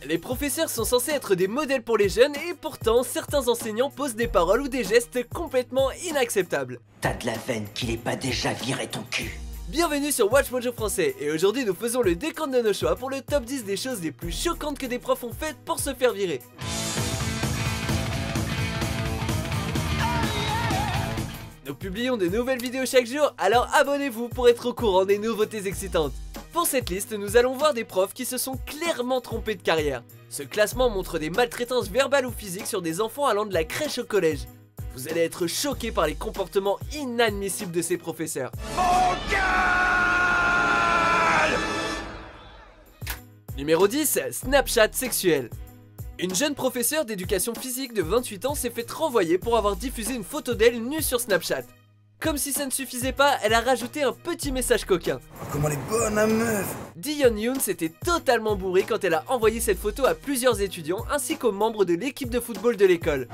Les professeurs sont censés être des modèles pour les jeunes et pourtant certains enseignants posent des paroles ou des gestes complètement inacceptables. T'as de la veine qu'il ait pas déjà viré ton cul. Bienvenue sur Watch Mojo Français et aujourd'hui nous faisons le décompte de nos choix pour le top 10 des choses les plus choquantes que des profs ont faites pour se faire virer. Nous publions de nouvelles vidéos chaque jour, alors abonnez-vous pour être au courant des nouveautés excitantes. Pour cette liste, nous allons voir des profs qui se sont clairement trompés de carrière. Ce classement montre des maltraitances verbales ou physiques sur des enfants allant de la crèche au collège. Vous allez être choqués par les comportements inadmissibles de ces professeurs. Numéro 10, Snapchat sexuel. Une jeune professeure d'éducation physique de 28 ans s'est fait renvoyer pour avoir diffusé une photo d'elle nue sur Snapchat. Comme si ça ne suffisait pas, elle a rajouté un petit message coquin. Oh, comment elle est bonne la meuf! Dion Yoon s'était totalement bourrée quand elle a envoyé cette photo à plusieurs étudiants ainsi qu'aux membres de l'équipe de football de l'école.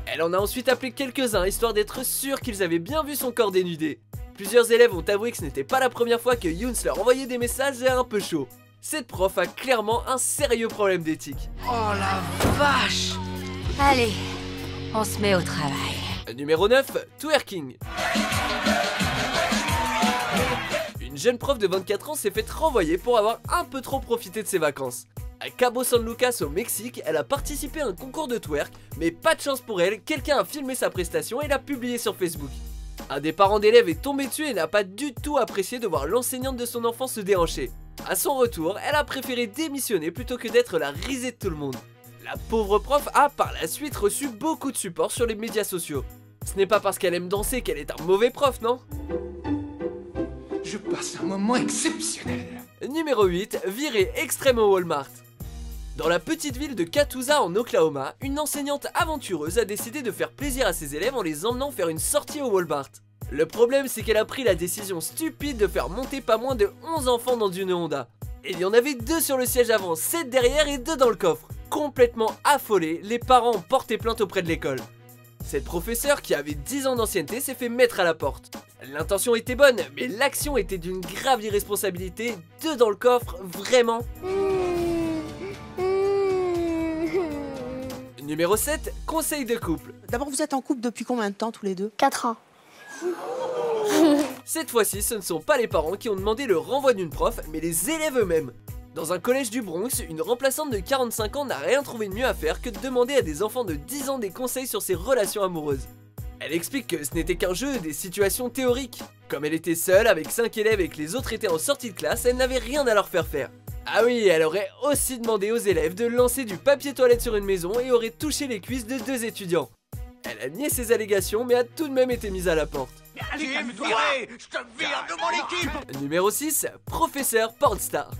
Elle en a ensuite appelé quelques-uns histoire d'être sûre qu'ils avaient bien vu son corps dénudé. Plusieurs élèves ont avoué que ce n'était pas la première fois que Yoon leur envoyait des messages un peu chauds. Cette prof a clairement un sérieux problème d'éthique. Oh la vache! Allez, on se met au travail. Numéro 9, twerking. Une jeune prof de 24 ans s'est fait renvoyer pour avoir un peu trop profité de ses vacances. À Cabo San Lucas au Mexique, elle a participé à un concours de twerk, mais pas de chance pour elle, quelqu'un a filmé sa prestation et l'a publié sur Facebook. Un des parents d'élèves est tombé dessus et n'a pas du tout apprécié de voir l'enseignante de son enfant se déhancher. A son retour, elle a préféré démissionner plutôt que d'être la risée de tout le monde. La pauvre prof a par la suite reçu beaucoup de support sur les médias sociaux. Ce n'est pas parce qu'elle aime danser qu'elle est un mauvais prof, non? Je passe un moment exceptionnel. Numéro 8, virée extrême au Walmart. Dans la petite ville de Catoosa en Oklahoma, une enseignante aventureuse a décidé de faire plaisir à ses élèves en les emmenant faire une sortie au Walmart. Le problème, c'est qu'elle a pris la décision stupide de faire monter pas moins de 11 enfants dans une Honda. Et il y en avait 2 sur le siège avant, 7 derrière et 2 dans le coffre. Complètement affolés, les parents ont porté plainte auprès de l'école. Cette professeure, qui avait 10 ans d'ancienneté, s'est fait mettre à la porte. L'intention était bonne, mais l'action était d'une grave irresponsabilité. 2 dans le coffre, vraiment. Numéro 7, conseil de couple. D'abord, vous êtes en couple depuis combien de temps tous les deux? 4 ans. Cette fois-ci, ce ne sont pas les parents qui ont demandé le renvoi d'une prof, mais les élèves eux-mêmes. Dans un collège du Bronx, une remplaçante de 45 ans n'a rien trouvé de mieux à faire que de demander à des enfants de 10 ans des conseils sur ses relations amoureuses. Elle explique que ce n'était qu'un jeu, des situations théoriques. Comme elle était seule avec 5 élèves et que les autres étaient en sortie de classe, elle n'avait rien à leur faire faire. Ah oui, elle aurait aussi demandé aux élèves de lancer du papier toilette sur une maison et aurait touché les cuisses de 2 étudiants. Elle a nié ses allégations mais a tout de même été mise à la porte. Allez, calme-toi! Je te vire de mon équipe! Numéro 6, professeur pornstar.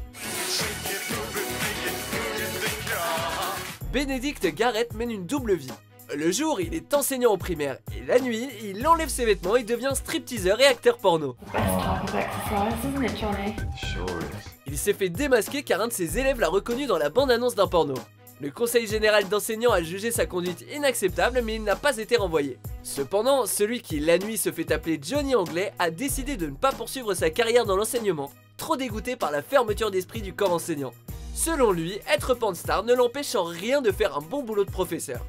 Benedict Garrett mène une double vie. Le jour, il est enseignant au primaire et la nuit, il enlève ses vêtements et devient stripteaseur et acteur porno. Il s'est fait démasquer car un de ses élèves l'a reconnu dans la bande-annonce d'un porno. Le conseil général d'enseignants a jugé sa conduite inacceptable mais il n'a pas été renvoyé. Cependant, celui qui la nuit se fait appeler Johnny Anglais a décidé de ne pas poursuivre sa carrière dans l'enseignement, trop dégoûté par la fermeture d'esprit du corps enseignant. Selon lui, être pornstar ne l'empêche en rien de faire un bon boulot de professeur.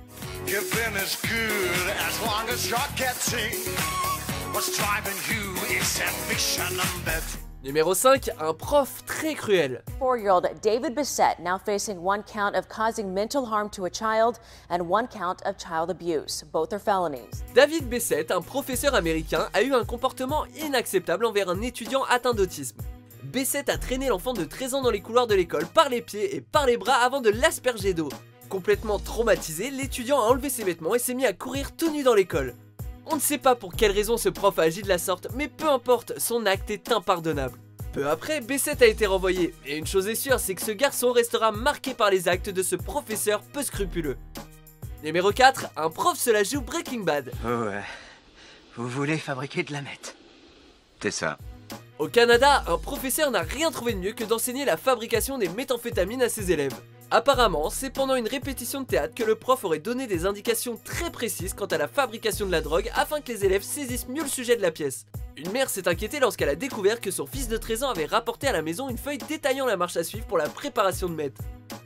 Numéro 5, un prof très cruel. 4-year-old David Bissett now facing 1 count of causing mental harm to a child and 1 count of child abuse. Both are felonies. David Bissett, un professeur américain, a eu un comportement inacceptable envers un étudiant atteint d'autisme. Bissett a traîné l'enfant de 13 ans dans les couloirs de l'école par les pieds et par les bras avant de l'asperger d'eau. Complètement traumatisé, l'étudiant a enlevé ses vêtements et s'est mis à courir tout nu dans l'école. On ne sait pas pour quelle raison ce prof a agi de la sorte, mais peu importe, son acte est impardonnable. Peu après, Bissett a été renvoyé, et une chose est sûre, c'est que ce garçon restera marqué par les actes de ce professeur peu scrupuleux. Numéro 4, un prof se la joue Breaking Bad. Oh ouais, vous voulez fabriquer de la meth? C'est ça. Au Canada, un professeur n'a rien trouvé de mieux que d'enseigner la fabrication des méthamphétamines à ses élèves. Apparemment, c'est pendant une répétition de théâtre que le prof aurait donné des indications très précises quant à la fabrication de la drogue afin que les élèves saisissent mieux le sujet de la pièce. Une mère s'est inquiétée lorsqu'elle a découvert que son fils de 13 ans avait rapporté à la maison une feuille détaillant la marche à suivre pour la préparation de maître.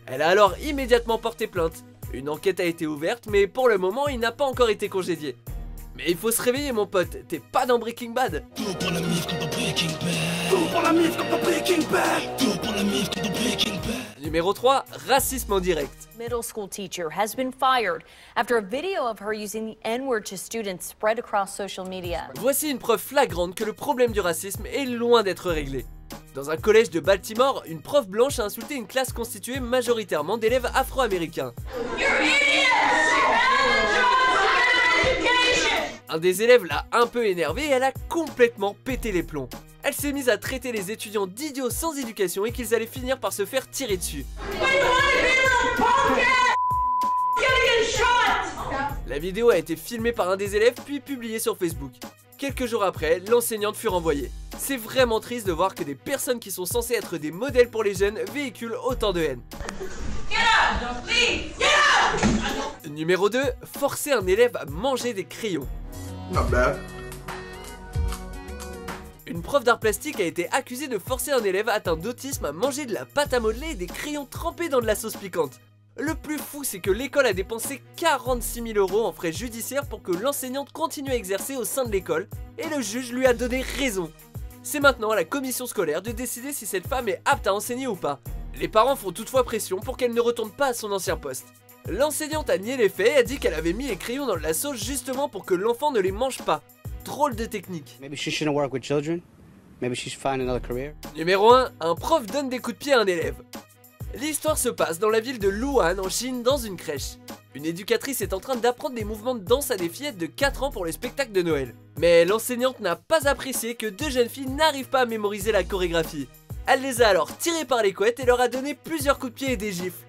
Elle a alors immédiatement porté plainte. Une enquête a été ouverte, mais pour le moment, il n'a pas encore été congédié. Mais il faut se réveiller mon pote, t'es pas dans Breaking Bad. Tout pour la mif comme dans Breaking Bad. Tout pour la mif comme dans Breaking Bad. Tout pour la mif comme dans Breaking Bad. Numéro 3, racisme en direct. Middle school teacher has been fired after a video of her using the N-word to students spread across social media. Voici une preuve flagrante que le problème du racisme est loin d'être réglé. Dans un collège de Baltimore, une prof blanche a insulté une classe constituée majoritairement d'élèves afro-américains. Un des élèves l'a un peu énervée et elle a complètement pété les plombs. Elle s'est mise à traiter les étudiants d'idiots sans éducation et qu'ils allaient finir par se faire tirer dessus. La vidéo a été filmée par un des élèves puis publiée sur Facebook. Quelques jours après, l'enseignante fut renvoyée. C'est vraiment triste de voir que des personnes qui sont censées être des modèles pour les jeunes véhiculent autant de haine. Numéro 2, forcer un élève à manger des crayons. Une prof d'art plastique a été accusée de forcer un élève atteint d'autisme à manger de la pâte à modeler et des crayons trempés dans de la sauce piquante. Le plus fou, c'est que l'école a dépensé 46 000 € en frais judiciaires pour que l'enseignante continue à exercer au sein de l'école, et le juge lui a donné raison. C'est maintenant à la commission scolaire de décider si cette femme est apte à enseigner ou pas. Les parents font toutefois pression pour qu'elle ne retourne pas à son ancien poste. L'enseignante a nié les faits et a dit qu'elle avait mis les crayons dans de la sauce justement pour que l'enfant ne les mange pas. Drôle de technique. Maybe she shouldn't work with children. Maybe she should find another career. Numéro 1, un prof donne des coups de pied à un élève. L'histoire se passe dans la ville de Luan en Chine dans une crèche. Une éducatrice est en train d'apprendre des mouvements de danse à des fillettes de 4 ans pour le spectacle de Noël. Mais l'enseignante n'a pas apprécié que 2 jeunes filles n'arrivent pas à mémoriser la chorégraphie. Elle les a alors tirées par les couettes et leur a donné plusieurs coups de pied et des gifles.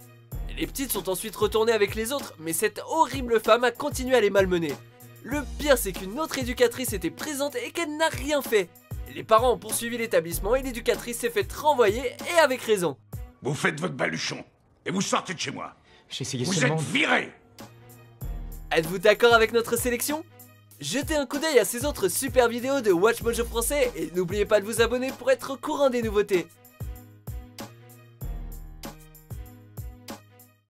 Les petites sont ensuite retournées avec les autres, mais cette horrible femme a continué à les malmener. Le pire, c'est qu'une autre éducatrice était présente et qu'elle n'a rien fait. Les parents ont poursuivi l'établissement et l'éducatrice s'est fait renvoyer, et avec raison. Vous faites votre baluchon et vous sortez de chez moi. J'ai essayé Vous seulement... êtes virés. Êtes-vous d'accord avec notre sélection? Jetez un coup d'œil à ces autres super vidéos de WatchMojo français et n'oubliez pas de vous abonner pour être au courant des nouveautés.